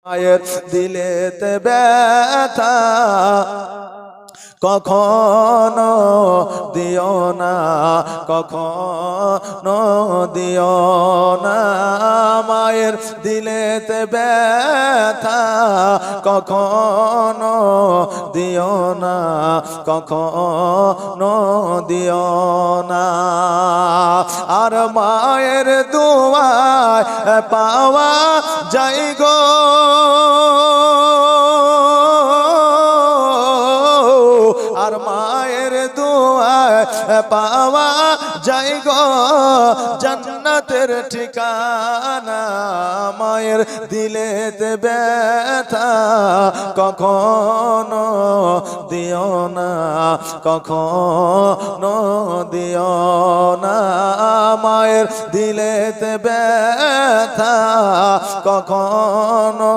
মায়ের দিলেতে ব্যথা কখনো দিও না, কখনো দিও না। মায়ের দিলেতে ব্যথা কখনো দিও না, কখনো দিও না। আর মায়ের দুয়ায় পাওয়া যায় গো আর মায়ের দুয়ায় পাওয়া যায় গো জান্নাতের ঠিকানা। মায়ের দিলেতে ব্যথা কখনো দিও না, কখনো দিও না। মায়ের দিলেতে ব্যথা কখনো